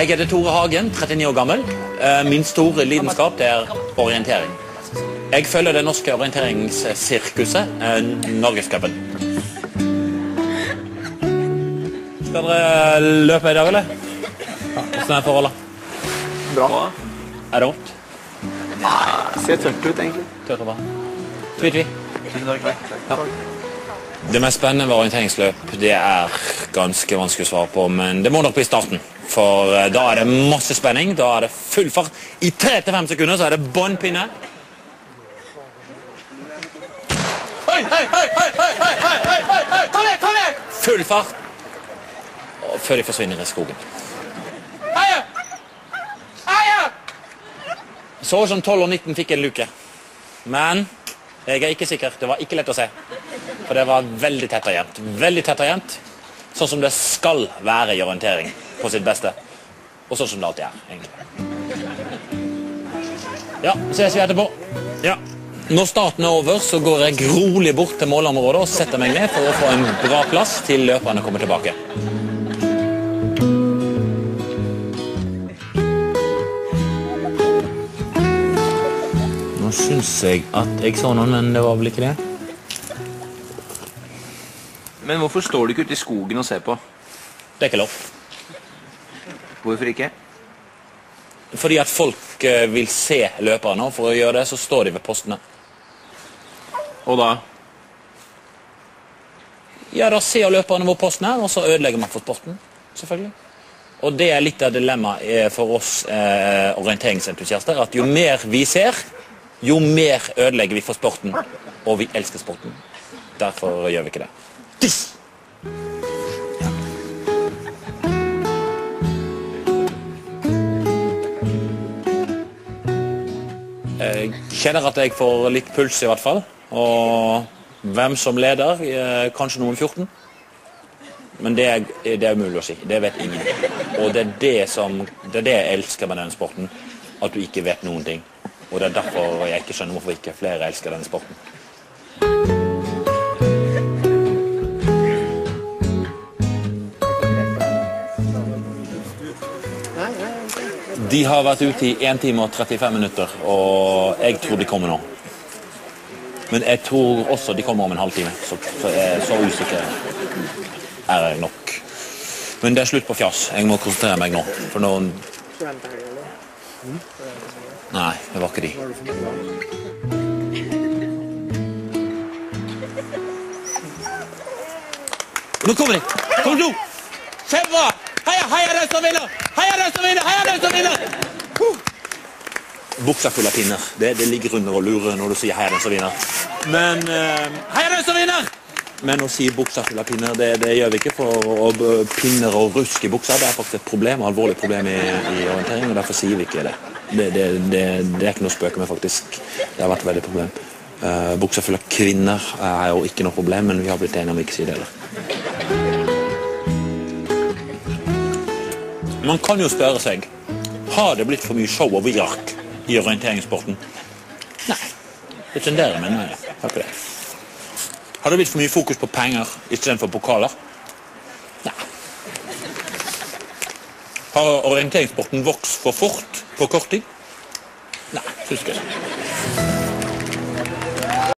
Jeg heter Tore Hagen, 39 år gammel. Min store lidenskap er orientering. Jeg følger det norske orienteringssirkuset, Norgescupen. Skal dere løpe i dag, eller? Ja, hvordan er forholdet? Bra. Er det vondt? Ser tørt ut, egentlig. Tørt og bra. Tvi. Tusen takk. Ja. Det mest spennende ved orienteringsløp, det er ganske vanskelig å svare på, men det må nok bli starten. For da er det masse spenning, da er det full fart. I 3-5 sekunder så er det båndpinne. Kom igjen! Full fart. Og før de forsvinner i skogen. Så som 12 og 19 fikk en luke. Men jeg er ikke sikker. Det var ikke lett å se. For det var veldig tett og jevnt. Veldig tett og jevnt. Sånn som det skal være i orientering på sitt beste. Og sånn som det alltid er, egentlig. Ja, ses vi etterpå. Ja. Når starten er over, så går jeg rolig bort til målområdet og setter meg ned for å få en bra plass til løperne kommer tilbake. Nå synes jeg at jeg så noen, men det var vel ikke det. Men hvorfor står du ikke ute i skogen og ser på? Det er ikke lov. Hvorfor ikke? Fordi at folk vil se løperne, og for å gjøre det så står de ved postene. Og da? Ja, da ser løperne hvor posten er, og så ødelegger man for sporten, selvfølgelig. Og det er litt av dilemmaet for oss orienteringsentusiaster, at jo mer vi ser, jo mer ødelegger vi for sporten, og vi elsker sporten. Derfor gjør vi ikke det. Tiss! Ja. Jeg kjenner at jeg får litt puls i hvert fall, og hvem som leder, kanskje noen 14. Men det er umulig å si, det vet ingen. Og det er det jeg elsker med denne sporten, at du ikke vet noen ting. Og det er derfor jeg ikke skjønner hvorfor ikke flere elsker denne sporten. De har vært ute i 1 time og 35 minutter, og jeg tror de kommer nå. Men jeg tror også de kommer om en halvtime, så usikker er jeg nok. Men det er slutt på fjas. Jeg må konsentrere meg nå, for nå... Nei, det var ikke de. Nå kommer de! Kom nå! Kjempebra! Heia den som vinner! Heia den som vinner! Heia den som vinner! Buksa full av pinner. Det ligger under og lurer når du sier heia den som vinner. Men heia den som vinner! Men å si buksa full av pinner, det gjør vi ikke for pinner og rusk i buksa. Det er faktisk et problem, et alvorlig problem i orientering, og derfor sier vi ikke det. Det er ikke noe spøke med, faktisk. Det har vært et veldig problem. Buksa full av kvinner er jo ikke noe problem, men vi har blitt enige om ikke å si det heller. Man kan jo spørre seg, har det blitt for mye show og virk i orienteringssporten? Nei, det tenderer, men nei, takk for det. Har det blitt for mye fokus på penger i stedet for pokaler? Nei. Har orienteringssporten vokst for fort på kort tid? Nei, synes ikke.